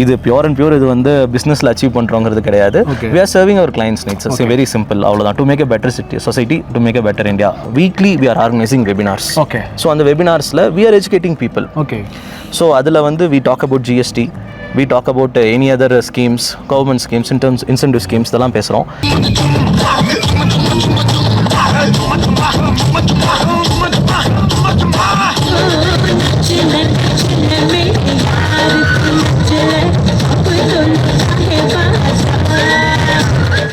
இது pure and pure இது வந்து பிஸ்னஸில் அச்சீவ் பண்ணுறோங்கிறது கிடையாது. we are serving our clients needs. It's very simple. அவ்வளோதான். to make a better society, to make a better India. Weekly we are organizing webinars. Okay. So அந்த webinarsல we are educating people. Okay. So அதில் வந்து we talk about GST, we talk about any other schemes, government schemes, in terms incentive schemes இதெல்லாம் பேசுகிறோம்.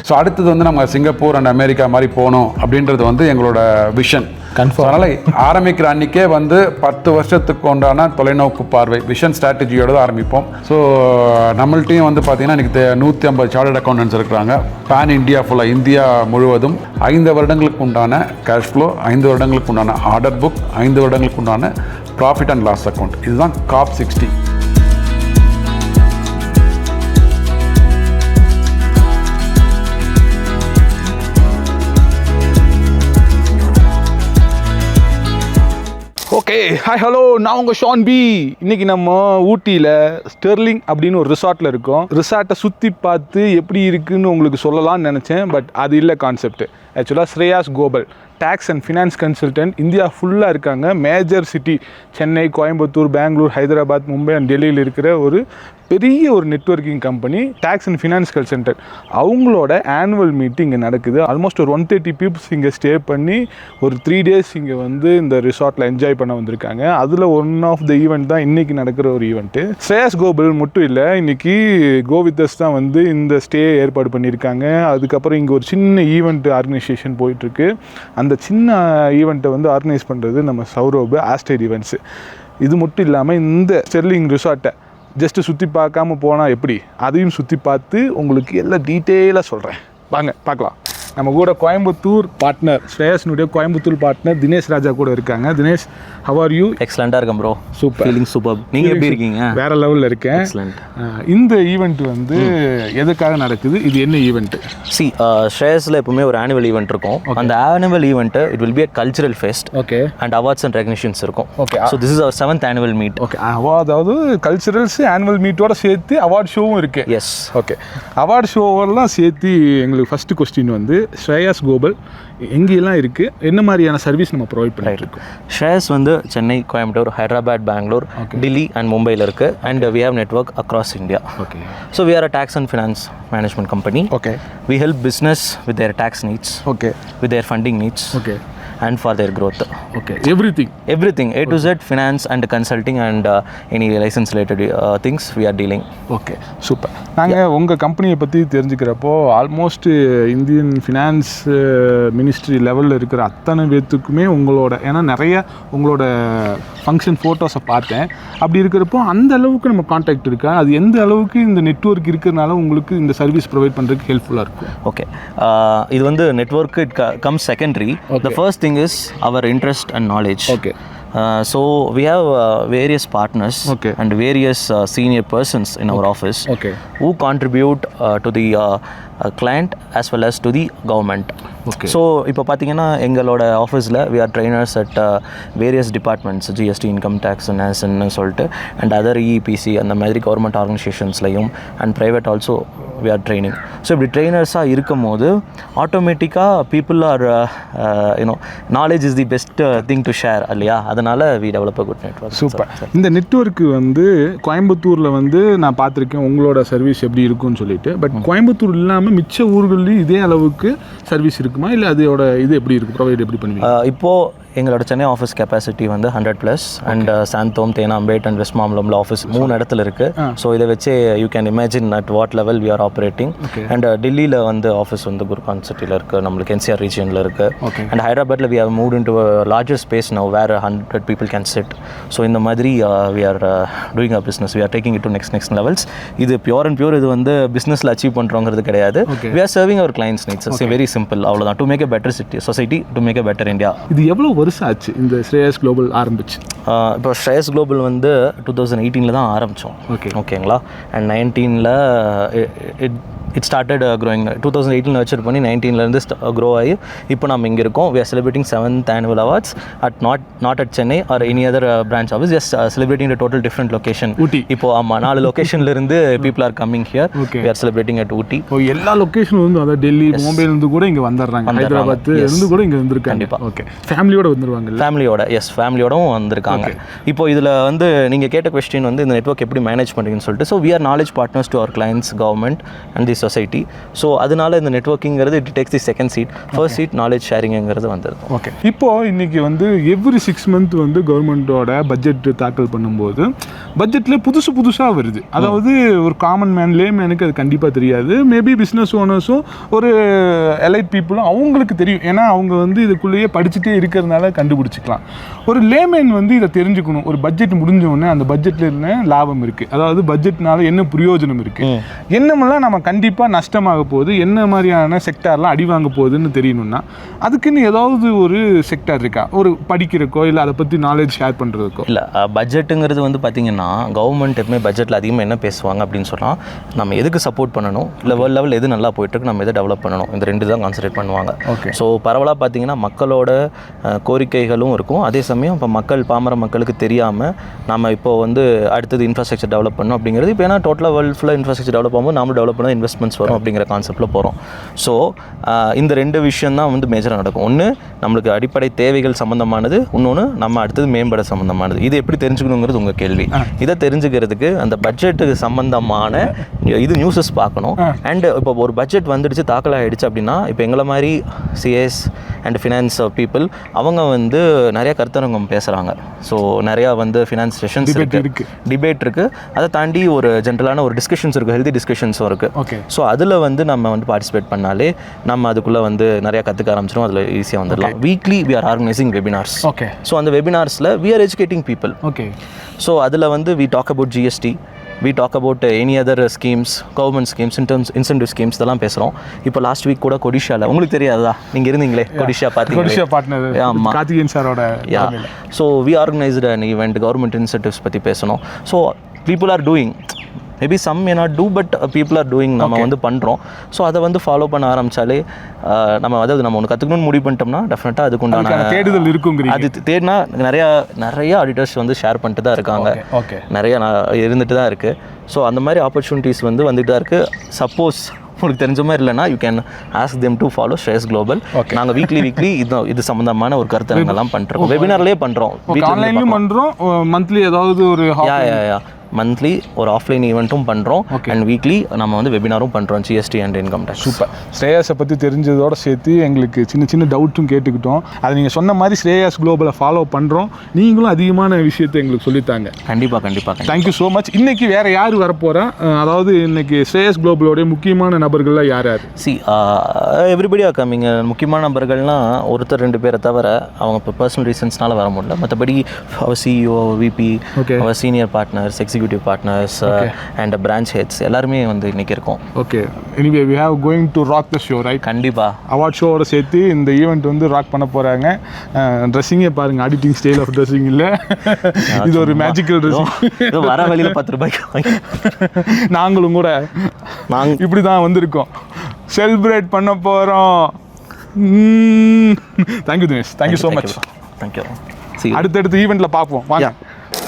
So அடுத்தது வந்து நம்ம Singapore and America மாதிரி போகணும் அப்படின்றது வந்து எங்களோட விஷன். கன்ஃபார்ம். அதனால் ஆரம்பிக்கிற அன்றைக்கே வந்து 10 வருஷத்துக்கு உண்டான தொலைநோக்கு பார்வை விஷன் ஸ்ட்ராட்டஜியோடு தான் ஆரம்பிப்போம். ஸோ நம்மள்ட்டையும் வந்து பார்த்திங்கன்னா இன்றைக்கி 150 சார்ட்டர்ட் அக்கௌண்டன்ட்ஸ் இருக்கிறாங்க. பேன் இந்தியா ஃபுல்லாக இந்தியா முழுவதும் 5 வருடங்களுக்கு உண்டான கேஷ் ஃப்ளோ, 5 வருடங்களுக்கு உண்டான ஆர்டர் புக், 5 வருடங்களுக்கு உண்டான ப்ராஃபிட் அண்ட் லாஸ் அக்கௌண்ட். இதுதான் COP 60. ஓகே, ஹாய் ஹலோ, நான் உங்கள் ஷான் பி. இன்றைக்கி நம்ம ஊட்டியில் ஸ்டெர்லிங் அப்படின்னு ஒரு ரிசார்ட்டில் இருக்கோம். ரிசார்ட்டை சுற்றி பார்த்து எப்படி இருக்குதுன்னு உங்களுக்கு சொல்லலாம்னு நினச்சேன். பட் அது இல்லை கான்செப்ட். ஆக்சுவலாக Shreyas Gopal tax and finance consultant India ஃபுல்லாக இருக்காங்க. Major city Chennai, Coimbatore, Bangalore, Hyderabad, Mumbai and டெல்லியில் இருக்கிற ஒரு பெரிய ஒரு networking company tax and finance consultant. அவங்களோட ஆனுவல் மீட்டிங் இங்கே நடக்குது. ஆல்மோஸ்ட் ஒரு 130 பீப்புள்ஸ் இங்கே ஸ்டே பண்ணி ஒரு 3 days இங்கே வந்து இந்த ரிசார்ட்டில் என்ஜாய் பண்ண வந்திருக்காங்க. அதில் ஒன் ஆஃப் த ஈவெண்ட் தான் இன்றைக்கி நடக்கிற ஒரு ஈவெண்ட்டு. ஸ்ரேயாஸ் கோபல் மட்டும் இல்லை, இன்றைக்கி கோவித்தஸ் தான் வந்து இந்த ஸ்டே ஏற்பாடு பண்ணியிருக்காங்க. அதுக்கப்புறம் இங்கே ஒரு சின்ன ஈவெண்ட் ஆர்கனைசேஷன் போயிட்டுருக்கு. அந்த சின்ன ஈவெண்ட்டை வந்து ஆர்கனைஸ் பண்ணுறது நம்ம சௌரப் ஆஸ்டேட் ஈவெண்ட்ஸு. இது மட்டும் இல்லாமல் இந்த ஸ்டெர்லிங் ரிசார்ட்டை ஜஸ்ட்டு சுற்றி பார்க்காம போனால் எப்படி, அதையும் சுற்றி பார்த்து உங்களுக்கு எல்லாம் டீட்டெயிலாக சொல்கிறேன். வாங்க பார்க்கலாம். நம்ம கூட கோயம்புத்தூர் பார்ட்னர், ஸ்ரேயாஸ்னுடைய கோயம்புத்தூர் பார்ட்னர் தினேஷ் ராஜா கூட இருக்காங்க. Dinesh, how are you? எக்ஸலண்ட்டாக இருக்கேன் ப்ரோ. சூப்பர். Feeling super. நீங்கள் எப்படி இருக்கீங்க? வேறு லெவலில் இருக்கேன். எக்ஸலண்ட். இந்த ஈவெண்ட் வந்து எதுக்காக நடக்குது? இது என்ன ஈவெண்ட்டு? ஸ்ரேயாஸில் எப்பவுமே ஒரு ஆனுவல் ஈவெண்ட் இருக்கும். அந்த annual event it will be a cultural fest. Okay. And awards and recognitions இருக்கும். Okay. So this is our 7th annual meet. Okay. அதாவது கல்ச்சுரல்ஸ் ஆனுவல் மீட்டோட சேர்த்து அவார்ட் ஷோவும் இருக்குது. எஸ். ஓகே. அவார்ட் ஷோவெல்லாம் சேர்த்து எங்களுக்கு ஃபஸ்ட்டு கொஸ்டின் வந்து ஸ்ரேயாஸ் கோபல் எங்கெல்லாம் இருக்குது, என்ன மாதிரியான சர்வீஸ் நம்ம ப்ரொவைட் பண்ணிட்டு இருக்கோம்? ஸ்ரேயாஸ் வந்து சென்னை, கோயம்புத்தூர், ஹைதராபாத், பெங்களூர், டெல்லி அண்ட் மும்பையில் இருக்குது. And we have network across India. Okay. So we are a tax and finance management company. Okay. We help business with their tax needs. Okay. With their funding needs. Okay. And for their growth. Okay, everything A to Z, finance and consulting and any license related things we are dealing. Okay, super. நாங்கள் உங்கள் கம்பெனியை பற்றி தெரிஞ்சுக்கிறப்போ almost Indian finance ministry லெவலில் இருக்கிற அத்தனை பேர்த்துக்குமே உங்களோட, ஏன்னா நிறைய உங்களோட ஃபங்க்ஷன் ஃபோட்டோஸை பார்த்தேன். அப்படி இருக்கிறப்போ அந்த அளவுக்கு நம்ம கான்டாக்ட் இருக்கா? அது எந்த அளவுக்கு இந்த நெட்வொர்க் இருக்கிறதுனால உங்களுக்கு இந்த சர்வீஸ் ப்ரொவைட் பண்ணுறதுக்கு ஹெல்ப்ஃபுல்லாக இருக்கும்? ஓகே. இது வந்து network it comes secondary. The first thing is our interest and knowledge. Okay. So we have various partners. Okay. And various senior persons in our office. Okay. Who contribute to the client as well as to the government. Okay. So இப்போ பார்த்தீங்கன்னா எங்களோட ஆஃபீஸில் we are trainers at various departments, GST, income tax, ன்னு சொல்லிட்டு, and other EEPC அந்த மாதிரி government ஆர்கனைசேஷன்ஸ்லையும் and private also we are training. So இப்படி ட்ரெயினர்ஸாக இருக்கும் போது ஆட்டோமேட்டிக்காக people are knowledge is the best thing to share இல்லையா? அதனால் we develop a good network. Super. இந்த நெட்வொர்க்கு வந்து கோயம்புத்தூரில் வந்து நான் பார்த்துருக்கேன் உங்களோட சர்வீஸ் எப்படி இருக்குன்னு சொல்லிட்டு. பட் கோயம்புத்தூர் இல்லாமல் மிச்ச ஊர்கள்லையும் இதே அளவுக்கு சர்வீஸ் இருக்குமா, இல்லை அதோட இது எப்படி இருக்குது, ப்ரொவைட் எப்படி பண்ணுவீங்க? இப்போது எங்களோட சென்னை ஆஃபீஸ் கெப்பாசிட்டி வந்து 100+. And Santhome, Teynampet and West மாம்பலம்ல ஆஃபீஸ் 3 இடத்துல இருக்குது. ஸோ இதை வச்சு you can imagine at what level we are operating. And டெல்லியில் வந்து ஆஃபீஸ் வந்து குர்கான் சிட்டியில் இருக்குது, நம்மளுக்கு NCR ரீஜியனில் இருக்குது. அண்ட் ஹைதராபாத்தில் we have moved into larger space now where 100 people can sit. So இந்த மாதிரி we are doing a business, we are taking it to next levels. இது பியூர் அண்ட் பியூர் இது வந்து பிஸ்னஸில் அச்சீவ் பண்ணுறோங்கிறது கிடையாது. We are serving our clients needs. It's very simple. அவ்வளோதான். To make a better society, to make a better India. இது எவ்வளோ வருஷம் ஆச்சு இந்த ஸ்ரேயாஸ் குளோபல் ஆரம்பிச்சு? இப்போ ஸ்ரேயாஸ் குளோபல் வந்து 2018 தான் ஆரம்பித்தோம். ஓகேங்களா. And 19 it started growing. 2018 வச்சுட்டு பண்ணி 19 க்ரோ ஆகி இப்போ நம்ம இங்கே இருக்கோம். We are celebrating 7th annual awards at not at Chennai or any other branch office, just celebrating the total different location. ஊட்டி. இப்போ ஆமாம் 4 லொக்கேஷன்லேருந்து people are coming here. We are celebrating at ஊட்டி. இப்போ எல்லா லொக்கேஷனும் வந்து அதாவது டெல்லி, மும்பைலேருந்து கூட இங்கே வந்துடுறாங்க, ஹைதராபாத்லேருந்து கூட இங்கே வந்திருக்காங்க. கண்டிப்பாக. ஓகே, ஃபேமிலியோட வந்துருவாங்க. ஃபேமிலியோடவும் வந்திருக்காங்க. இப்போ இதில் வந்து நீங்கள் கேட்ட கொஸ்டின் வந்து இந்த நெட்வொர்க் எப்படி மேனேஜ் பண்ணுறீங்கன்னு சொல்லிட்டு, so we are knowledge partners to our clients, government and the society. So அதனால இந்த நெட்வொர்க்கிங்கிறது it takes the second seat. First seat knowledge ஷேரிங்கிறது வந்துடுது. ஓகே, இப்போது இன்றைக்கி வந்து எவ்ரி 6 month வந்து கவர்மெண்ட்டோட பட்ஜெட் தாக்கல் பண்ணும்போது பட்ஜெட்டில் புதுசாக வருது. அதாவது ஒரு காமன் லேமேனுக்கு அது கண்டிப்பாக தெரியாது. மேபி பிஸ்னஸ் ஓனர்ஸும் ஒரு எலைட் பீப்புளும் அவங்களுக்கு தெரியும், ஏன்னா அவங்க வந்து இதுக்குள்ளேயே படிச்சுட்டே இருக்கிறதுனால கண்டுபிடிச்சிக்கலாம். ஒரு லேமேன் வந்து இதை தெரிஞ்சுக்கணும். ஒரு பட்ஜெட் முடிஞ்சோடனே அந்த பட்ஜெட்டில் என்ன லாபம் இருக்குது, அதாவது பட்ஜெட்னால என்ன பிரயோஜனம் இருக்குது, என்னமெல்லாம் நம்ம கண்டிப்பாக நஷ்டமாக போகுது, என்ன மாதிரியான செக்டார்லாம் அடி வாங்க போகுதுன்னு தெரியணும்னா அதுக்குன்னு ஏதாவது ஒரு செக்டார் இருக்கா, ஒரு படிக்கிறக்கோ இல்லை அதை பற்றி நாலேஜ் ஷேர் பண்ணுறதுக்கோ? இல்லை, பட்ஜெட்டுங்கிறது வந்து பார்த்திங்கன்னா கவர்மெண்ட் எப்பவுமே பட்ஜெட்டில் அதிகமாக என்ன பேசுவாங்க அப்படின்னு சொன்னால், நம்ம எதுக்கு சப்போர்ட் பண்ணணும், இல்லை வேர்ல்டு லெவல் எது நல்லா போயிட்டுருக்கு, நம்ம எதை டெவலப் பண்ணணும், இந்த 2 தான் கான்சன்ட்ரேட் பண்ணுவாங்க. ஸோ பரவலாக பார்த்திங்கன்னா மக்களோட கோரிக்கைகளும் இருக்கும். அதே சமயம் இப்போ பாமர மக்களுக்கு தெரியாமல் நம்ம இப்போ வந்து அடுத்தது இன்ஃப்ராஸ்ட்ரக்சர் டெவலப் பண்ணணும் அப்படிங்கிறது, இப்போ ஏன்னா டோட்டலாக வேர்ல்டு ஃபுல்லாக இன்ஃப்ராஸ்ட்ரக்சர் டெவலப் ஆகும்போது நம்ம டெவலப் பண்ண இன்வெஸ்ட்மெண்ட்ஸ் வரும் அப்படிங்கிற கான்செப்ட்டில் போகிறோம். ஸோ இந்த 2 விஷயம் தான் வந்து மேஜராக நடக்கும். ஒன்று நம்மளுக்கு அடிப்படை தேவைகள் சம்மந்தமானது, இன்னொன்று நம்ம அடுத்தது மேம்பட சம்மந்தமானது. இது எப்படி தெரிஞ்சுக்கணுங்கிறது உங்கள் கேள்வி. இதை தெரிஞ்சுக்கிறதுக்கு அந்த பட்ஜெட்டுக்கு சம்மந்தமான இது நியூஸஸ் பார்க்கணும். அண்ட் இப்போ ஒரு பட்ஜெட் வந்துடுச்சு, தாக்கல் ஆகிடுச்சு அப்படின்னா, இப்போ எங்களை மாதிரி சிஎஸ் அண்ட் ஃபினான்ஸ் பீப்புள் அவங்க வந்து நிறையா கருத்தரங்கம் பேசுகிறாங்க. ஸோ நிறையா வந்து ஃபினான்ஸ் செஷன்ஸ் டிபேட் இருக்குது. அதை தாண்டி ஒரு ஜென்ரலான ஒரு டிஸ்கஷன்ஸ் இருக்குது, ஹெல்தி டிஸ்கஷன்ஸும் இருக்குது. ஓகே, ஸோ அதில் வந்து நம்ம வந்து பார்ட்டிசிபேட் பண்ணாலே நம்ம அதுக்குள்ளே வந்து நிறையா கற்றுக்க ஆரம்பிச்சிடும். அதில் ஈஸியாக வந்துடலாம். Weekly we are organising webinars. Okay, so அந்த வெபினார்ஸில் we are educating people. Okay, so அதில் வந்து we talk about GST, we talk about any other schemes, government schemes, in terms incentive schemes இதெல்லாம் பேசுகிறோம். இப்போ லாஸ்ட் வீக் கூட கொடிஷாவில், உங்களுக்கு தெரியாதா, நீங்கள் இருந்தீங்களே கொடிஷா பார்த்தீங்க, கொடிஷா பார்ட்னர் கார்த்திகேயன் சாரோட. So we organised an event, government incentives பற்றி பேசணும். So people are doing, maybe some may not do, but people are doing, நம்ம வந்து பண்ணுறோம். ஸோ அதை வந்து ஃபாலோ பண்ண ஆரம்பித்தாலே நம்ம அதாவது நம்ம ஒன்று கற்றுக்கணும்னு முடிவு பண்ணிட்டோம்னா டெஃபினட்டாக அதுக்குண்டான தேடுதல் இருக்குங்க. அது தேடினா நிறைய ஆடிட்டர்ஸ் வந்து ஷேர் பண்ணிட்டு தான் இருக்காங்க. நிறைய இருந்துட்டு தான் இருக்குது. ஸோ அந்த மாதிரி ஆப்பர்ச்சுனிட்டிஸ் வந்து வந்துட்டு தான் இருக்குது. சப்போஸ் உங்களுக்கு தெரிஞ்ச மாதிரி இல்லைனா you can ask them to follow Shreyas global. நாங்கள் வீக்லி இது சம்மந்தமான ஒரு கருத்தரங்கெல்லாம் பண்ணுறோம். வெபினார்லேயே பண்ணுறோம், ஆன்லைன்லையும் பண்ணுறோம், மந்த்லி ஏதாவது ஒரு மந்த்லி ஒரு ஆஃப்லைன் ஈவெண்ட்டும் பண்ணுறோம். அண்ட் வீக்லி நம்ம வந்து வெபினாரும் பண்ணுறோம், GST and income tax. Super. ஸ்ரேயாஸை பற்றி தெரிஞ்சதோடு சேர்த்து எங்களுக்கு சின்ன டவுட்டும் கேட்டுக்கிட்டோம். அதை நீங்கள் சொன்ன மாதிரி ஸ்ரேயாஸ் குளோபலை ஃபாலோ பண்ணுறோம். நீங்களும் அதிகமான விஷயத்தை எங்களுக்கு சொல்லித்தாங்க. கண்டிப்பாக. Thank you so much. இன்றைக்கி வேறு யார் வரப்போகிறா, அதாவது இன்றைக்கி ஸ்ரேயாஸ் குளோபலோடைய முக்கியமான நபர்கள்லாம் யார்? Everybody are coming. முக்கியமான நபர்கள்னால் ஒருத்தர் 2 பேரை தவிர அவங்க இப்போ பர்சனல் ரீசன்ஸ்னால வர முடியல. மற்றபடி அவர் CEO, VP, அவர் senior partners, executive partners and branch heads எல்லாருமே வந்து இன்னைக்கு இருக்கோம். Okay, anyway we have going to rock the show, right? கண்டிப்பா அவார்ட் ஷோவோட சேர்த்து இந்த ஈவெண்ட் வந்து ராக் பண்ண போறாங்க. ட்ரெஸ்ஸிங்கே பாருங்க, ஆடிட்டிங் ஸ்டைல் ஆஃப் ட்ரெஸ்ஸிங் இல்லை, இது ஒரு மேஜிக்கல் ட்ரெஸ்ஸிங். வர வழியில் 10 ரூபாய்க்கு நாங்களும் கூட இப்படி தான் வந்திருக்கோம், செலிப்ரேட் பண்ண போகிறோம். Thank you Dinesh, thank you so much. Thank you. அடுத்தடுத்த ஈவெண்ட்டில் பார்ப்போம். வாங்க.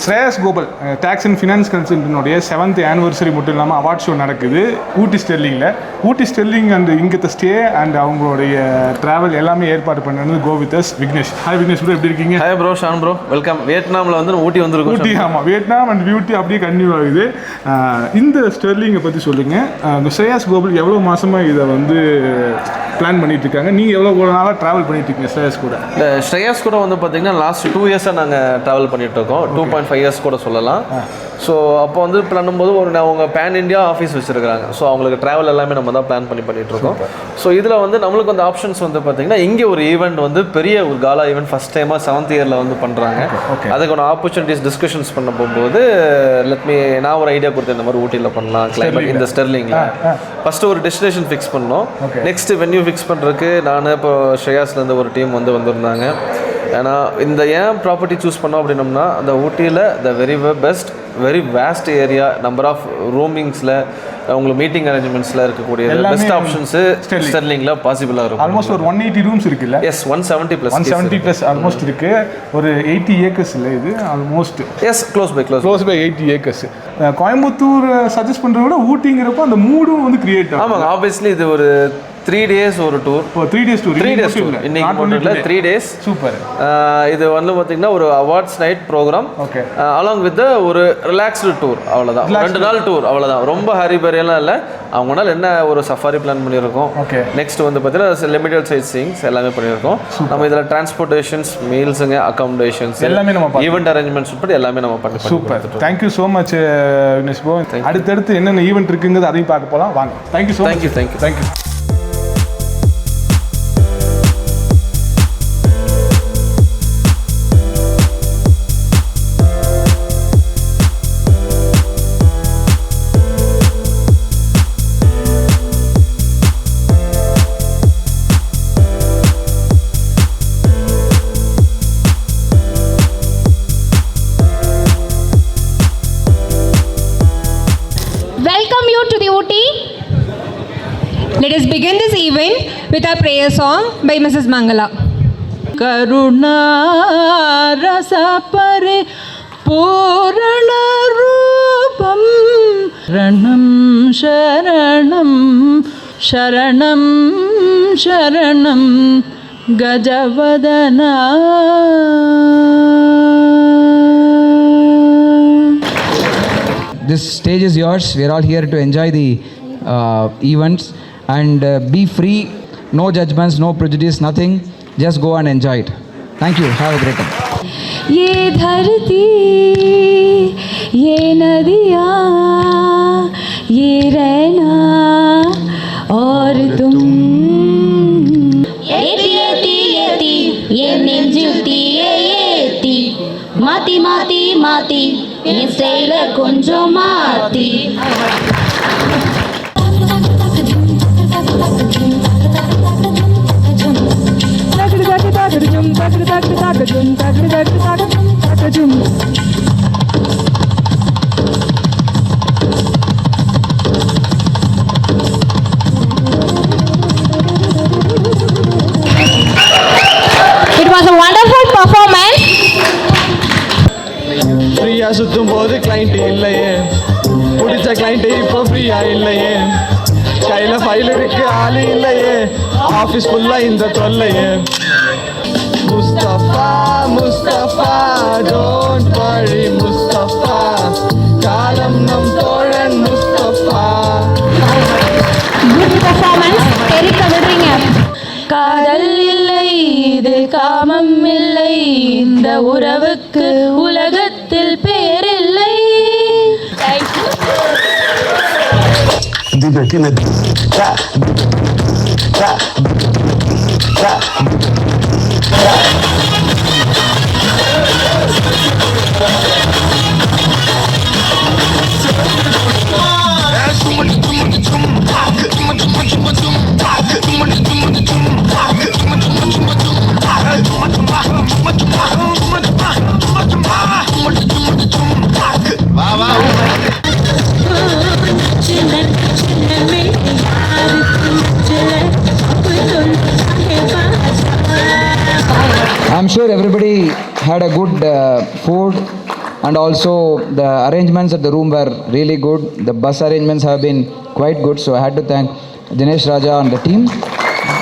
Shreyas global tax and finance கன்சல்டன்டோடைய 7th anniversary மட்டும் இல்லாமல் அவார்ட் ஷோ நடக்குது ஊட்டி ஸ்டெர்லிங் அண்ட் இங்கத்த ஸ்டே அண்ட் அவங்களுடைய ட்ராவல் எல்லாமே ஏற்பாடு பண்ணது go with us Vignesh. Hi Vignesh bro, எப்படி இருக்கீங்க? Hi bro, Shaan bro, welcome. வியட்நாமில் வந்து ஊட்டி வந்திருக்கோம். ஊட்டி, ஆமாம், வியட்நாம் அண்ட் பியூட்டி அப்படியே கன்டினியூ ஆகுது. இந்த ஸ்டெர்லிங்கை பற்றி சொல்லுங்கள். ஸ்ரேயாஸ் குளோபல் எவ்வளோ மாதமாக இதை வந்து பிளான் பண்ணிட்டு இருக்காங்க? நீங்கள் எவ்வளோ நாளாக ட்ராவல் பண்ணிட்டு இருக்கீங்க ஸ்ரேயாஸ் கூட? ஸ்ரேயாஸ் கூட வந்து பார்த்தீங்கன்னா லாஸ்ட் 2 years நாங்கள் ட்ராவல் பண்ணிட்டு இருக்கோம். 2.5 years கூட சொல்லலாம். ஸோ அப்போ வந்து பண்ணும்போது அவங்க பேன் இண்டியா ஆஃபீஸ் வச்சுருக்காங்க. ஸோ அவங்களுக்கு ட்ராவல் எல்லாமே நம்ம தான் பிளான் பண்ணிகிட்ருக்கோம். ஸோ இதில் வந்து நம்மளுக்கு வந்து ஆப்ஷன்ஸ் வந்து பார்த்திங்கன்னா இங்கே ஒரு ஈவெண்ட் வந்து பெரிய ஒரு காலா ஈவெண்ட் ஃபஸ்ட் டைமாக 7th year வந்து பண்ணுறாங்க. அதுக்கான ஆப்பர்ச்சுனிட்டிஸ் டிஸ்கஷன்ஸ் பண்ண போகும்போது நான் ஒரு ஐடியா கொடுத்தேன், இந்த மாதிரி ஊட்டியில் பண்ணலாம் கிளைமேட் இந்த ஸ்டெர்லிங்கில். ஃபஸ்ட்டு ஒரு டெஸ்டினேஷன் ஃபிக்ஸ் பண்ணோம். நெக்ஸ்ட் வென்யூ ஃபிக்ஸ் பண்ணுறதுக்கு நான் இப்போ ஸ்ரேயாஸ்லேருந்து ஒரு டீம் வந்து வந்திருந்தாங்க. ஏன்னா இந்த ஏன் ப்ராப்பர்ட்டி சூஸ் பண்ணோம் அப்படின்னோம்னா அந்த ஊட்டியில் the very vast area, number of ரூமிங்ஸில் உங்களுக்கு மீட்டிங் அரேஞ்ச்மெண்ட்ஸில் இருக்கக்கூடிய பெஸ்ட் ஆப்ஷன்ஸு ஸ்டெர்லிங்கில் பாசிபிளாக இருக்கும். ஆல்மோஸ்ட் ஒரு 180 ரூம்ஸ் இருக்குல்ல? எஸ், 170 ப்ளஸ் ஆல்மோஸ்ட் இருக்கு. ஒரு 80 ஏக்கர்ஸ் இல்லை இது ஆல்மோஸ்ட்? Yes, close by 80 acres. Coimbatore suggest பண்ணுறத விட ஊட்டிங்கிறப்போ அந்த மூடும் வந்து கிரியேட் ஆகும். ஆமாங்க, ஆப்வியஸ்லி இது ஒரு 3 days ஒரு டூர். 3 days tour. இன்னைக்கு மட்டும் இல்லை, 3 days. சூப்பர். இது வந்து பார்த்தீங்கன்னா ஒரு awards night programme, okay, along with ஒரு ரிலாக்ஸ்டு டூர். அவ்வளோதான், 2 நாள் டூர், அவ்வளோதான். ரொம்ப ஹரிபரியெல்லாம் இல்லை. அவங்களால என்ன ஒரு சஃபாரி பிளான் பண்ணியிருக்கோம். ஓகே. நெக்ஸ்ட் வந்து பார்த்தீங்கன்னா லிமிடெட் சைட் சீயிங்ஸ் எல்லாமே பண்ணியிருக்கோம். நம்ம இதில் டிரான்ஸ்போர்ட்டேஷன்ஸ், மீல்ஸுங்க, அக்கமடேஷன்ஸ் எல்லாமே நம்ம ஈவெண்ட் அரேஞ்ச்மெண்ட்ஸ் உட்பட எல்லாமே நம்ம பண்ணி. Super. Thank you so much Vignesh bro. அடுத்தடுத்து என்னென்ன ஈவெண்ட் இருக்குங்கிறது அதையும் பார்க்க போகலாம். வாங்க. Thank you so much. Thank you. Welcome you to the Ooty. Let us begin this event with our prayer song by Mrs. Mangala. Karuna rasa pare purana roopam ranam sharanam sharanam sharanam gajavadana. This stage is yours. We are all here to enjoy the events and be free. No judgments, no prejudice, nothing. Just go and enjoy it. Thank you. Have a great time. ये धरती, ये नदियाँ, ये रहना और तुम. ஏத்தி ஏத்தி ஏத்தி என் நெஞ்சுட்டி ஏத்தி மாத்தி மாத்தி மாத்தி என் ஸ்டைல கொஞ்சம் மாத்தி. It was a wonderful performance. ஃப்ரீயாக சுற்றும் போது கிளைண்ட்டு இல்லையே, பிடிச்ச கிளைண்ட்டு இப்போ ஃப்ரீயாக இல்லையே, கையில் ஃபைல் இருக்கு ஆளு இல்லையே, ஆஃபீஸ் ஃபுல்லாக இந்த தொல்லையே. முஸ்தபா முஸ்தபா டோன்ட் வரி முஸ்தபா, காலம் நம் தோழன் முஸ்தபா. Good performance. தெரிக்க விடுறீங்க. காதல் இல்லை, இது காமம் இல்லை, இந்த உறவுக்கு உலகத்தில் பேரில்லை. I'm sure everybody had a good food, and also the arrangements at the room were really good. The bus arrangements have been quite good, so I had to thank Dinesh Raja and the team.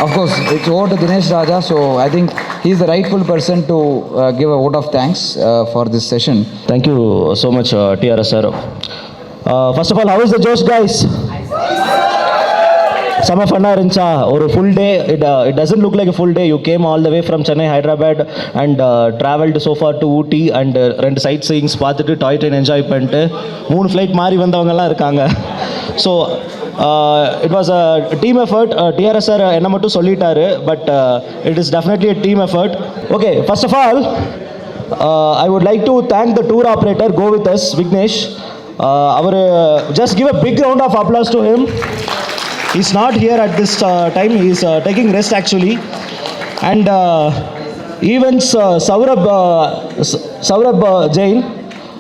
Of course, it's over to Dinesh Raja, so I think he's the rightful person to give a vote of thanks for this session. Thank you so much, TRS sir. First of all, how is the Josh, guys? செம்ம ஃபன்னாக இருந்துச்சா? ஒரு full day. It doesn't look like full day. You came all the way from Chennai, Hyderabad and travelled so far to Ooty and 2 sightseeings பார்த்துட்டு toy train enjoy பண்ணிட்டு 3 flight மாறி வந்தவங்கலாம் இருக்காங்க. So it was a team effort. DRS sir என்ன மட்டும் சொல்லிட்டாரு, but it is definitely a team effort. Okay, first of all I would like to thank the tour operator, go with us, Vignesh. Just give a big round of applause to him. He's not here at this time. He's taking rest actually. And events Saurabh Jain.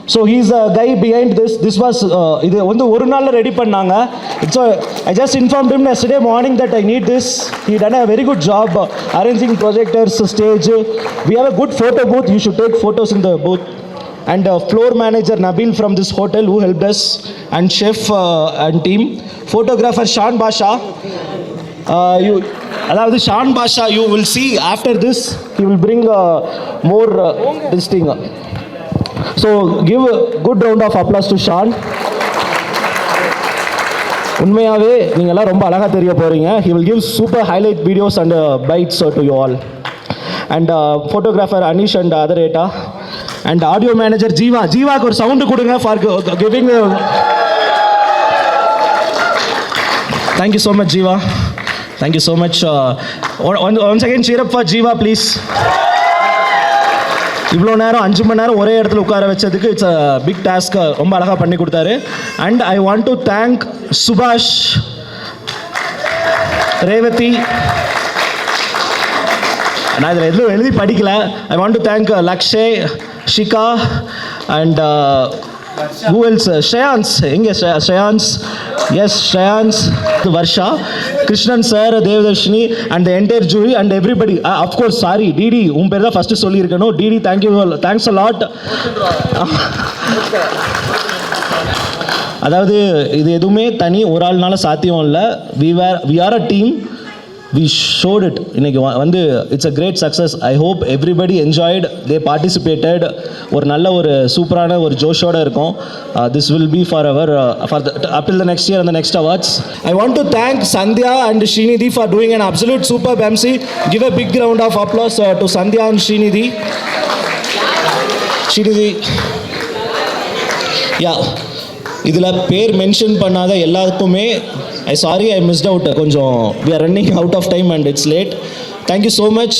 So he's the guy behind this. This was இது வந்து ஒரு நாள்ல ready பண்ணாங்க. So I just informed him yesterday morning that I need this. He done a very good job arranging projectors, stage. We have a good photo booth. You should take photos in the booth. And floor manager Nabil from this hotel who helped us, and chef and team. Photographer Shan Basha. அதாவது Shan Basha, you will see after this he will bring more this thing. So give a good round of applause to Shan. உண்மையாகவே நீங்கள்லாம் ரொம்ப அழகாக தெரிய போகிறீங்க. He will give super highlight videos and bites to you all. And photographer Anish and other data. And audio manager Jeeva. ஜீவாக்கு ஒரு sound கொடுங்க for giving the... Thank you so much Jeeva. Thank you so much. Once again cheer up for Jeeva please. இவ்வளோ நேரம் 5 மணி நேரம் ஒரே இடத்துல உட்கார வச்சதுக்கு it's a big task. ரொம்ப அழகாக பண்ணி கொடுத்தாரு. And I want to thank Subash, Revathi. நான் இதில் எதுவும் எழுதி படிக்கல. I want to thank Lakshay, Shikha and who else? Shreyans. எங்கே Shreyans? Yes, Shreyans, Varsha, Krishnan sir, Devdarshini and the entire jury and everybody. Of course, sorry, Didi, உன் பேர் தான் ஃபஸ்ட்டு சொல்லியிருக்கணும். Didi, thanks a lot. அதாவது இது எதுவுமே தனி ஒரு ஆள்னால சாத்தியம் இல்லை. we are a team. We showed it. இன்னைக்கு வந்து it's a great success. I hope everybody enjoyed, they participated. ஒரு நல்ல ஒரு சூப்பரான ஒரு ஜோஷோடு இருக்கும். This will be for our for up till the next year and the next awards. I want to thank Sandhya and Srinidhi for doing an absolute superb MC. Give a big round of applause to Sandhya and Srinidhi. Yeah, இதில் பேர் mention பண்ணாத எல்லாருக்குமே sorry I missed out. கொஞ்சம் we are running out of time and it's late. Thank you so much.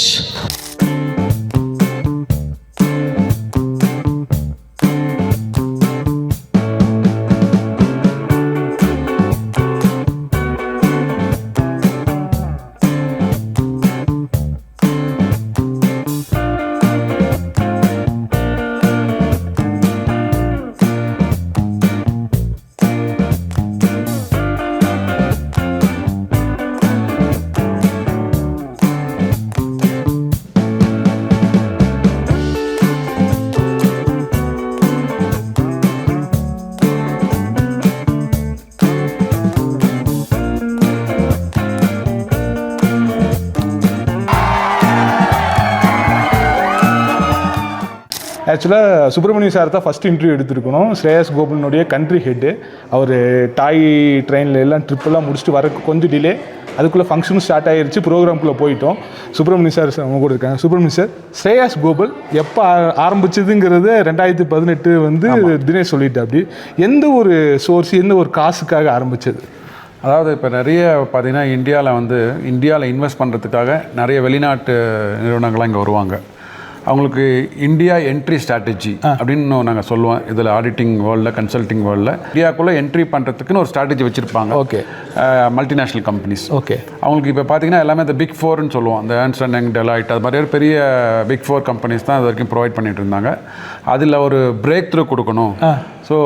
ஆக்சுவலாக Subramaniam sir தான் first interview எடுத்துருக்கணும். ஸ்ரேயாஸ் கோகுலனுடைய country head. அவர் டாய் ட்ரெயினில் எல்லாம் ட்ரிப்பெல்லாம் முடிச்சுட்டு வரக்கு கொஞ்சம் டிலே. அதுக்குள்ளே ஃபங்க்ஷனும் ஸ்டார்ட் ஆகிருச்சு, ப்ரோக்ராம்குள்ளே போயிட்டோம். சுப்பிரமணியம் சார் அவங்க கூட இருக்காங்க. சுப்பிரமணியம் சார், ஸ்ரேயாஸ் கோகுல் எப்போ ஆரம்பிச்சதுங்கிறத 2018 வந்து தினேஷ் சொல்லிட்டு, அப்படி எந்த ஒரு சோர்ஸ், எந்த ஒரு காசுக்காக ஆரம்பித்தது? அதாவது இப்போ நிறைய பார்த்திங்கன்னா இந்தியாவில் இன்வெஸ்ட் பண்ணுறதுக்காக நிறைய வெளிநாட்டு நிறுவனங்கள்லாம் இங்கே வருவாங்க. அவங்களுக்கு இந்தியா என்ட்ரி ஸ்ட்ராட்டஜி அப்படின்னு நாங்கள் சொல்லுவோம். இதில் ஆடிட்டிங் வேர்ல்டில், கன்சல்டிங் வேர்ல்டில் இந்தியாவுக்குள்ளே என்ட்ரி பண்ணுறதுக்குன்னு ஒரு ஸ்ட்ராட்டஜி வச்சுருப்பாங்க. ஓகே. Multinational companies. ஓகே. அவங்களுக்கு இப்போ பார்த்தீங்கன்னா எல்லாமே இந்த பிக் ஃபோர்னு சொல்லுவோம். இந்த Ernst & Young, Deloitte, அது மாதிரி பெரிய பிக் ஃபோர் கம்பெனிஸ் தான் அது வரைக்கும் ப்ரொவைட் பண்ணிட்டு இருந்தாங்க. அதில் ஒரு பிரேக் த்ரூ கொடுக்கணும். ஸோ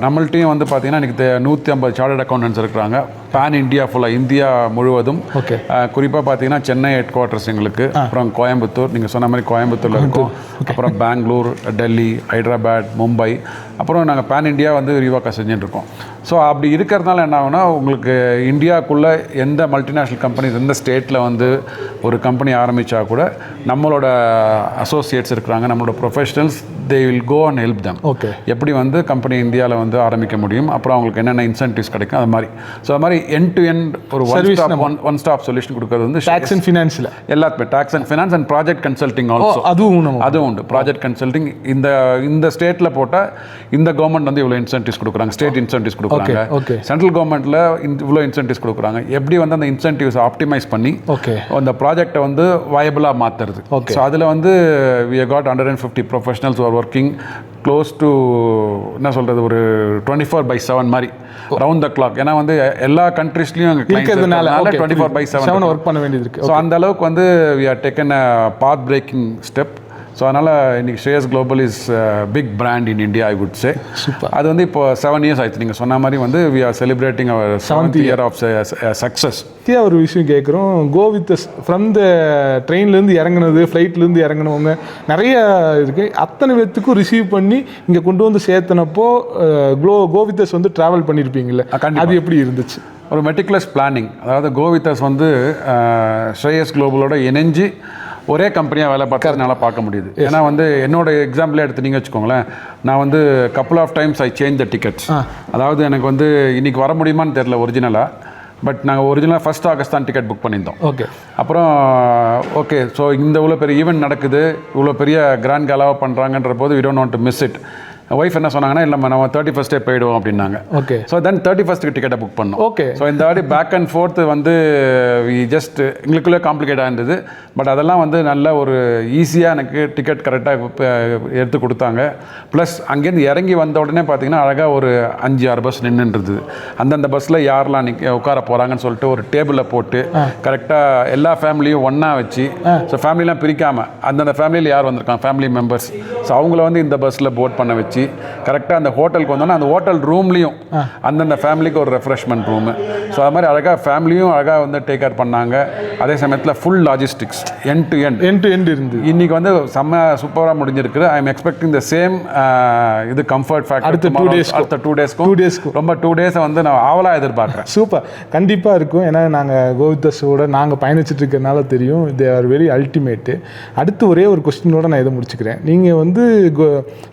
நம்மள்ட்டையும் வந்து பார்த்தீங்கன்னா இன்றைக்கி 150 சார்ட்டர்ட் அக்கௌண்டன்ஸ் இருக்கிறாங்க. பேன் இந்தியா ஃபுல்லாக, இந்தியா முழுவதும். ஓகே. குறிப்பாக பார்த்தீங்கன்னா சென்னை ஹெட் குவார்ட்டர்ஸ் எங்களுக்கு, அப்புறம் கோயம்புத்தூர், நீங்கள் சொன்ன மாதிரி கோயம்புத்தூரில் இருக்கும், அப்புறம் பெங்களூர், டெல்லி, ஹைதராபாத், மும்பை, அப்புறம் நாங்கள் பேன் இந்தியா வந்து விரிவாக்கம் செஞ்சுட்டுருக்கோம். ஸோ அப்படி இருக்கிறதுனால என்ன ஆகுனா, உங்களுக்கு இந்தியாவுக்குள்ளே எந்த மல்டிநேஷ்னல் கம்பெனிஸ் எந்த ஸ்டேட்டில் வந்து ஒரு கம்பெனி ஆரம்பித்தா கூட நம்மளோட அசோசியேட்ஸ் இருக்கிறாங்க, நம்மளோட professionals, they will go and help them. Okay. எப்படி வந்து கம்பெனி இந்தியாவில் வந்து ஆரம்பிக்க முடியும், அப்புறம் அவங்களுக்கு என்னென்ன இன்சென்டிவ்ஸ் கிடைக்கும், அது மாதிரி. ஸோ அது மாதிரி எண்ட் டு எண்ட் ஒரு ஒன் ஸ்டாப் சொல்யூஷன் கொடுக்கறது வந்து டாக்ஸ் அண்ட் ஃபினான்ஸில் எல்லாத்துமே tax and finance and project consulting also. அதுவும் உண்டு. ப்ராஜெக்ட் கன்சல்டிங் இந்த ஸ்டேட்டில் போட்டால் இந்த கவர்மெண்ட் வந்து இவ்வளோ இன்சென்டிவ்ஸ் கொடுக்குறாங்க, ஸ்டேட் இன்சென்டிவ்ஸ் கொடுக்குறாங்க, சென்ட்ரல் கவர்மெண்ட்டில் இவ்வளோ இன்சென்டிவ்ஸ் கொடுக்குறாங்க, எப்படி வந்து அந்த இன்சென்டிவ்ஸ் ஆப்டிமைஸ் பண்ணி அந்த ப்ராஜெக்டை வந்து வயபிளாக மாற்றுறது. ஸோ அதில் வந்து we have got 150 professionals who are working close to என்ன சொல்கிறது ஒரு 24/7 மாதிரி ரவுண்ட் த கிளாக். ஏன்னா வந்து எல்லா கண்ட்ரீஸ்லையும் 24/7 ஒர்க் பண்ண வேண்டியது இருக்குது. ஸோ அந்த அளவுக்கு வந்து we are taken a path breaking step. So அதனால் இன்றைக்கி Shreyas global is big brand in India, I would say. அது வந்து இப்போ 7 years ஆயிடுச்சு. நீங்கள் சொன்ன மாதிரி வந்து we are celebrating our 7th year of success. ஒரு விஷயம் கேட்குறோம், கோ வித் ஃப்ரம் த ட்ரெயின்லேருந்து இறங்குனது, ஃப்ளைட்லேருந்து இறங்கினவங்க நிறைய இருக்குது, அத்தனை பேர்த்துக்கும் ரிசீவ் பண்ணி இங்கே கொண்டு வந்து சேர்த்தனப்போ கோ வித் அஸ் வந்து ட்ராவல் பண்ணியிருப்பீங்களே, அது எப்படி இருந்துச்சு? ஒரு மெட்டிகுலஸ் பிளானிங். அதாவது கோ வித் அஸ் வந்து ஸ்ரேயஸ் குளோபலோட இணைஞ்சு ஒரே கம்பெனியாக வேலை பார்க்கறதுனால பார்க்க முடியுது. ஏன்னா வந்து என்னோட எக்ஸாம்பிளே எடுத்துட்டீங்க வச்சுக்கோங்களேன், நான் வந்து couple of times I change the tickets. அதாவது எனக்கு வந்து இன்றைக்கி வர முடியுமான்னு தெரில ஒரிஜினலாக, பட் நாங்கள் ஒரிஜினலாக 1st August தான் டிக்கெட் புக் பண்ணியிருந்தோம். அப்புறம் ஓகே, ஸோ இந்த இவ்வளோ பெரிய ஈவெண்ட் நடக்குது, இவ்வளோ பெரிய கிராண்ட் கேலாவாக பண்ணுறாங்கன்ற போது we don't want to miss it. Wife என்ன சொன்னாங்கன்னா, இல்லை நம்ம 31st போயிடுவோம் அப்படின்னாங்க. ஸோ தென் 31st டிக்கெட்டை புக் பண்ணோம். ஸோ இந்த வாட்டி பேக் அண்ட் ஃபோர்த்து வந்து ஜஸ்ட் எங்களுக்குள்ளே காம்ப்ளிகேட்டாக இருந்தது. பட் அதெல்லாம் வந்து நல்ல ஒரு ஈஸியாக எனக்கு டிக்கெட் கரெக்டாக எடுத்து கொடுத்தாங்க. ப்ளஸ் அங்கேருந்து இறங்கி வந்த உடனே பார்த்தீங்கன்னா அழகாக ஒரு 5-6 பஸ் நின்றுன்றது. அந்தந்த பஸ்ஸில் யாரெல்லாம் உட்கார போகிறாங்கன்னு சொல்லிட்டு ஒரு டேபிளில் போட்டு கரெக்டாக எல்லா ஃபேமிலியும் ஒன்றா வச்சு, ஸோ ஃபேமிலிலாம் பிரிக்காமல் அந்தந்த ஃபேமிலியில் யார் வந்திருக்காங்க ஃபேமிலி மெம்பர்ஸ், ஸோ அவங்கள வந்து இந்த பஸ்ஸில் போட் பண்ண வச்சு கரெக்டாக அந்த ஹோட்டலுக்கு வந்தோன்னா அந்த ஹோட்டல் ரூம்லேயும் அந்தந்த ஃபேமிலிக்கு ஒரு ரெஃப்ரெஷ்மெண்ட் ரூமு, ஸோ அது மாதிரி அழகாக ஃபேமிலியும் அழகாக வந்து டேக் கேர் பண்ணாங்க. அதே சமயத்தில் full logistics end to end இருந்து இன்றைக்கி வந்து செம்ம சூப்பராக முடிஞ்சிருக்கு. I am expecting the same இது கம்ஃபர்ட் ஃபேக்டர் அடுத்த 2 டேஸ்க்கும் ரொம்ப 2 டேஸை வந்து நான் ஆவலாக எதிர்பார்க்குறேன். சூப்பர், கண்டிப்பாக இருக்கும். ஏன்னா நாங்கள் கோவித்தஸோட நாங்கள் பயணிச்சுட்டு இருக்கிறனால தெரியும், தே ஆர் வெரி அல்டிமேட்டு. அடுத்து ஒரே ஒரு கொஸ்டினோட நான் இதை முடிச்சுக்கிறேன். நீங்கள் வந்து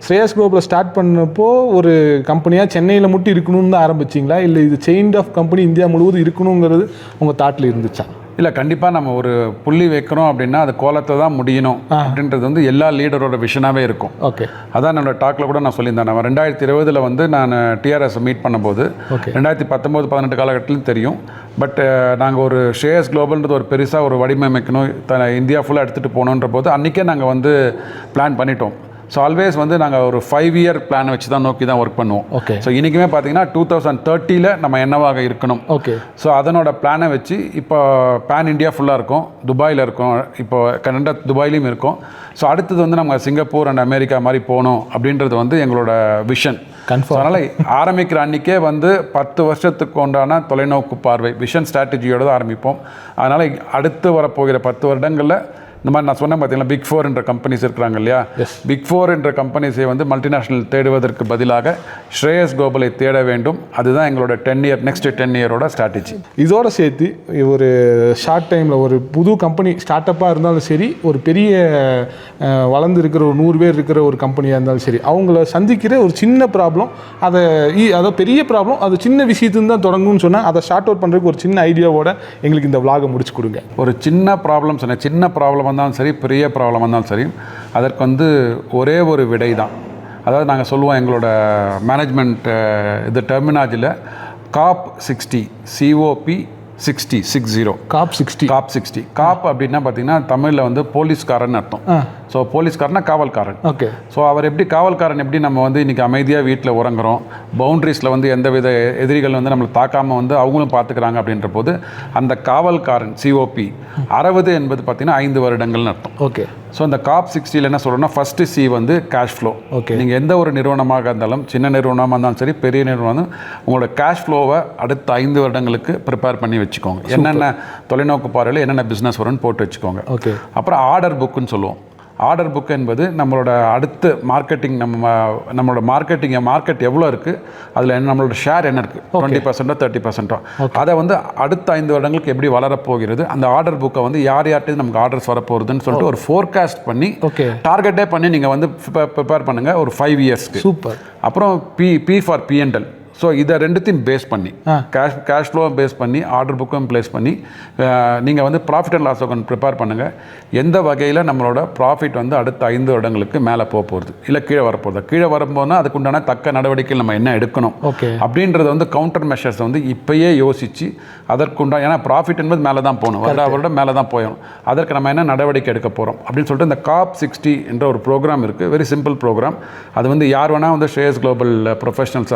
ஸ்ரேயஸ் குளோபல் ஸ்டார்ட் பண்ணப்போ ஒரு கம்பெனியாக சென்னையில் மட்டும் இருக்கணும்னு தான் ஆரம்பிச்சிங்களா, இல்லை இது செயின் ஆஃப் கம்பெனி இந்தியா முழுவதும் இருக்கணுங்கிறது உங்கள் தாட்டில் இருந்துச்சா? இல்லை, கண்டிப்பாக நம்ம ஒரு புள்ளி வைக்கிறோம் அப்படின்னா அது கோலத்தை தான் முடியணும் அப்படின்றது வந்து எல்லா லீடரோட விஷனாகவே இருக்கும். அதான் என்னோட டாக்கில் கூட நான் சொல்லியிருந்தேன். நம்ம 2020 வந்து நான் டிஆர்எஸ் மீட் பண்ணும்போது 2019-18 காலகட்டத்திலும் தெரியும். பட் நாங்கள் ஒரு ஸ்ரேயஸ் குளோபல்ன்றது ஒரு பெருசாக ஒரு வடிவமைக்கணும், இந்தியா ஃபுல்லாக எடுத்துகிட்டு போகணுன்ற போது அன்றைக்கே நாங்கள் வந்து பிளான் பண்ணிட்டோம். ஸோ ஆல்வேஸ் வந்து நாங்கள் ஒரு 5 year பிளான் வச்சு தான் நோக்கி தான் ஒர்க் பண்ணுவோம். ஸோ இன்றைக்குமே பார்த்தீங்கன்னா 2030 நம்ம என்னவாக இருக்கணும். ஸோ அதனோட பிளானை வச்சு இப்போ பேன் இண்டியா ஃபுல்லாக இருக்கும், துபாயில் இருக்கும், இப்போ கனடா துபாயிலையும் இருக்கும். ஸோ அடுத்தது வந்து நம்ம சிங்கப்பூர் அண்ட் அமெரிக்கா மாதிரி போகணும் அப்படின்றது வந்து எங்களோட விஷன். அதனால் ஆரம்பிக்கிற அன்றைக்கே வந்து 10 வருஷத்துக்கு உண்டான தொலைநோக்கு பார்வை விஷன் ஸ்ட்ராட்டஜியோடு தான் ஆரம்பிப்போம். அதனால் அடுத்து வரப்போகிற 10 வருடங்களில் இந்த மாதிரி நான் சொன்னேன் பார்த்தீங்கன்னா பிக் 4 என்ற கம்பெனிஸ் இருக்கிறாங்க இல்லையா, பிக் 4 என்ற கம்பெனிஸை வந்து மல்டிநேஷ்னல் தேடுவதற்கு பதிலாக ஸ்ரேயஸ் குளோபலை தேட வேண்டும். அதுதான் எங்களோட நெக்ஸ்ட் 10 year ஸ்ட்ராட்டஜி. இதோட சேர்த்து ஒரு ஷார்ட் டைமில் ஒரு புது கம்பெனி ஸ்டார்ட் அப்பாக இருந்தாலும் சரி, ஒரு பெரிய வளர்ந்து இருக்கிற ஒரு 100 பேர் இருக்கிற ஒரு கம்பெனியாக இருந்தாலும் சரி, அவங்கள சந்திக்கிற ஒரு சின்ன ப்ராப்ளம், அதை பெரிய ப்ராப்ளம் அது சின்ன விஷயத்துன்னு தான் தொடங்கும்னு சொன்னால் அதை ஷார்ட் அவுட் பண்ணுறதுக்கு ஒரு சின்ன ஐடியாவோட எங்களுக்கு இந்த விலாகை முடிச்சு கொடுங்க. ஒரு சின்ன ப்ராப்ளம் சொன்னேன், சின்ன ப்ராப்ளம் வந்தாலும் சரி, பெரிய ப்ராப்ளம் வந்தாலும் சரி, அதற்கு வந்து ஒரே ஒரு விடை தான். அதாவது நாங்கள் சொல்லுவோம் எங்களோட மேனேஜ்மெண்ட் இது டெர்மினாலஜியில் COP 60 COP 60 காப் அப்படின்னா பார்த்தீங்கன்னா தமிழில் வந்து போலீஸ்காரன் அர்த்தம். ஸோ போலீஸ்காரனா காவல்காரன். ஸோ அவர் எப்படி காவல்காரன் எப்படி நம்ம வந்து இன்றைக்கி அமைதியாக வீட்டில் உறங்குறோம், பவுண்ட்ரிஸில் வந்து எந்தவித எதிரிகள் வந்து நம்மளை தாக்காமல் வந்து அவங்களும் பார்த்துக்கிறாங்க அப்படின்ற போது அந்த காவல்காரன் COP 60 என்பது பார்த்தீங்கன்னா 5 வருடங்கள்னு அர்த்தம். ஸோ இந்த COP 60 என்ன சொல்கிறோன்னா ஃபஸ்ட்டு C வந்து கேஷ் ஃப்ளோ. நீங்கள் எந்த ஒரு நிறுவனமாக இருந்தாலும், சின்ன நிறுவனமாக இருந்தாலும் சரி, பெரிய நிறுவனம், உங்களோட கேஷ் ஃப்ளோவை அடுத்த 5 வருடங்களுக்கு ப்ரிப்பேர் பண்ணி வச்சுக்கோங்க. என்னென்ன தொலைநோக்கு பார்வையில் என்னென்ன பிஸ்னஸ் வரும்னு போட்டு வச்சுக்கோங்க. அப்புறம் ஆர்டர் புக்குன்னு சொல்லுவோம். ஆர்டர் புக் என்பது நம்மளோட அடுத்து மார்க்கெட்டிங், நம்மளோட மார்க்கெட் எவ்வளோ இருக்குது, அதில் நம்மளோட ஷேர் என்ன இருக்குது, 20%, 30%, அதை வந்து அடுத்த 5 வருடங்களுக்கு எப்படி வளரப்போகிறது, அந்த ஆர்டர் புக்கை வந்து யார்கிட்ட நமக்கு ஆர்டர்ஸ் வரப்போகுதுன்னு சொல்லிட்டு ஒரு ஃபோர்காஸ்ட் பண்ணி டார்கெட்டே பண்ணி நீங்கள் வந்து ப்ரிப்பேர் பண்ணுங்கள் ஒரு 5 yearsக்கு. சூப்பர். அப்புறம் P ஃபார் P&L. ஸோ இதை ரெண்டுத்தையும் பேஸ் பண்ணி கேஷ் ஃப்ளோ பேஸ் பண்ணி ஆர்டர் புக்கும் ப்ளேஸ் பண்ணி நீங்கள் வந்து profit and loss account prepare பண்ணுங்கள். எந்த வகையில் நம்மளோட ப்ராஃபிட் வந்து அடுத்த 5 வருடங்களுக்கு மேலே போகிறது இல்லை கீழே வரப்போகுது. கீழே வரும்போதுனா அதுக்குண்டான தக்க நடவடிக்கைகள் நம்ம என்ன எடுக்கணும் அப்படின்றது வந்து கவுண்டர் மெஷர்ஸ் வந்து இப்போயே யோசித்து அதற்குண்டான, ஏன்னா ப்ராஃபிட் என்பது மேலே தான் போகணும், வருடம் மேலே தான் போயிடும். அதற்கு நம்ம என்ன நடவடிக்கை எடுக்க போகிறோம் அப்படின்னு சொல்லிட்டு இந்த COP60 என்ற ஒரு ப்ரோக்ராம் இருக்குது. Very simple program. அது வந்து யார் வேணால் வந்து ஷ்ரேயஸ் குளோபல் ப்ரொஃபஷனல்ஸ்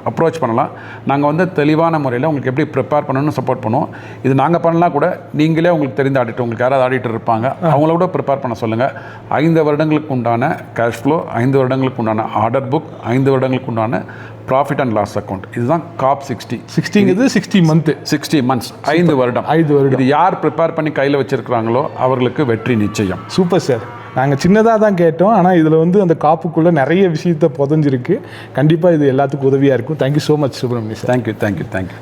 அப்ரோச் பண்ணலாம். நாங்கள் வந்து தெளிவான முறையில் உங்களுக்கு எப்படி ப்ரிப்பேர் பண்ணணும்னு சப்போர்ட் பண்ணுவோம். இது நாங்கள் பண்ணலாம் கூட, நீங்களே உங்களுக்கு தெரிந்த ஆடிட்டர், உங்களுக்கு யாராவது ஆடிட்டர் இருப்பாங்க, அவங்களோட ப்ரிப்பேர் பண்ண சொல்லுங்கள். 5 வருடங்களுக்கு உண்டான கேஷ் ஃப்ளோ, 5 வருடங்களுக்கு உண்டான ஆர்டர் புக், 5 வருடங்களுக்கு உண்டான ப்ராஃபிட் அண்ட் லாஸ் அக்கௌண்ட். இதுதான் COP60. 60 மந்த்து, 60 மந்த்ஸ், 5 வருடம். இது யார் ப்ரிப்பேர் பண்ணி கையில் வச்சுருக்கிறாங்களோ அவர்களுக்கு வெற்றி நிச்சயம். Super sir. நாங்கள் சின்னதாக தான் கேட்டோம், ஆனால் இதில் வந்து அந்த காப்புக்குள்ளே நிறைய விஷயத்தை புதஞ்சிருக்கு. கண்டிப்பாக இது எல்லாத்துக்கும் உதவியாக இருக்கும். Thank you so much Subramaniam sir. Thank you.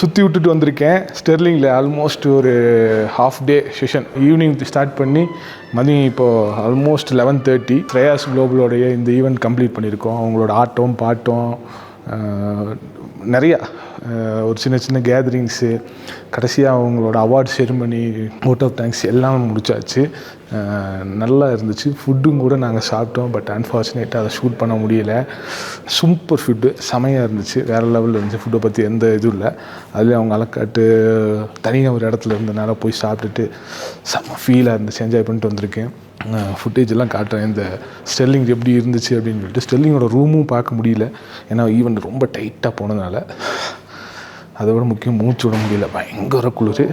சுற்றி விட்டுட்டு வந்திருக்கேன். ஸ்டெர்லிங்கில் ஆல்மோஸ்ட் ஒரு half day session, evening start பண்ணி மணி இப்போது ஆல்மோஸ்ட் 11:30. ஸ்ரேயாஸ் குளோபலோடைய இந்த ஈவெண்ட் கம்ப்ளீட் பண்ணியிருக்கோம். அவங்களோட ஆட்டம் பாட்டம் நிறையா ஒரு சின்ன கேதரிங்ஸு, கடைசியாக அவங்களோட award ceremony, vote of thanks எல்லாம் முடிச்சாச்சு. நல்லா இருந்துச்சு. ஃபுட்டும் கூட நாங்கள் சாப்பிட்டோம். பட் அன்ஃபார்ச்சுனேட்டாக அதை ஷூட் பண்ண முடியலை. சூப்பர் ஃபுட்டு, செமையாக இருந்துச்சு. வேறு லெவலில் இருந்துச்சு. ஃபுட்டை பற்றி எந்த இதுவும் இல்லை. அதுலேயும் அவங்க அலக்காட்டு தனியாக ஒரு இடத்துல இருந்தனால போய் சாப்பிட்டுட்டு செம்ம ஃபீலாக இருந்துச்சு. என்ஜாய் பண்ணிட்டு வந்திருக்கேன். ஃபுட்டேஜ் எல்லாம் காட்டுறேன் இந்த ஸ்டெர்லிங் எப்படி இருந்துச்சு அப்படின்னு சொல்லிட்டு. ஸ்டெர்லிங்கோட ரூமும் பார்க்க முடியல, ஏன்னா ஈவெண்ட் ரொம்ப டைட்டாக போனதுனால. அதை விட முக்கியம் மூச்சு விட முடியல, பயங்கர குளிர்.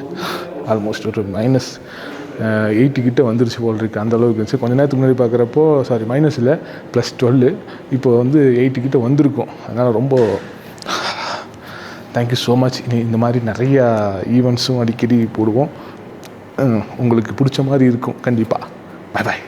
ஆல்மோஸ்ட் ஒரு -8 கிட்ட வந்துருச்சு போல் இருக்குது, அந்தளவுக்கு இருந்துச்சு. கொஞ்சம் நேரத்துக்கு முன்னாடி பார்க்குறப்போ மைனஸ் இல்லை, +12. இப்போ வந்து 8 கிட்ட வந்திருக்கும். அதனால் ரொம்ப தேங்க்யூ ஸோ மச். இனி இந்த மாதிரி நிறையா ஈவெண்ட்ஸும் அடிக்கடி போடுவோம். உங்களுக்கு பிடிச்ச மாதிரி இருக்கும் கண்டிப்பாக. Bye bye.